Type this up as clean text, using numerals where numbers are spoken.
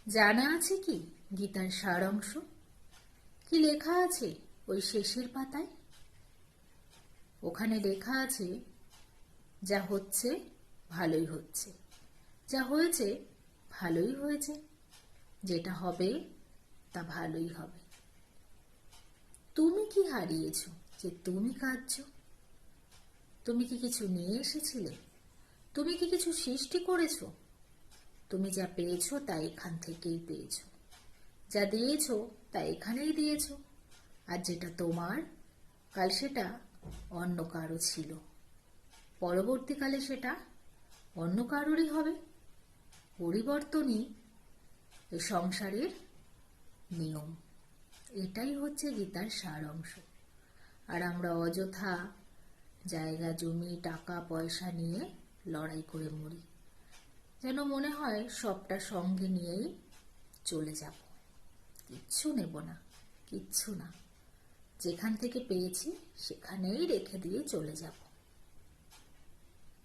জানা আছে কি গীতার সার অংশ? কি লেখা আছে ওই শেষের পাতায়? ওখানে লেখা আছে, যা হচ্ছে ভালোই হচ্ছে, যা হয়েছে ভালোই হয়েছে, যেটা হবে তা ভালোই হবে। তুমি কি হারিয়েছ যে তুমি কাঁদছো? তুমি কি কিছু নিয়ে এসেছিলে? তুমি কি কিছু সৃষ্টি করেছো? তুমি যা পেয়েছো তা এখান থেকেই পেয়েছো, যা দিয়েছো তা এখানেই দিয়েছো। আর যেটা তোমার, কাল সেটা অন্য কারো ছিল, পরবর্তীকালে সেটা অন্য কারোরই হবে। পরিবর্তনই এই সংসারের নিয়ম। এটাই হচ্ছে গীতার সার অংশ। আর আমরা অযথা জায়গা জমি টাকা পয়সা নিয়ে লড়াই করে মরি, যেন মনে হয় সবটা সঙ্গে নিয়েই চলে যাব। কিচ্ছু নেব না, কিচ্ছু না। যেখান থেকে পেয়েছি সেখানেই রেখে দিয়ে চলে যাব।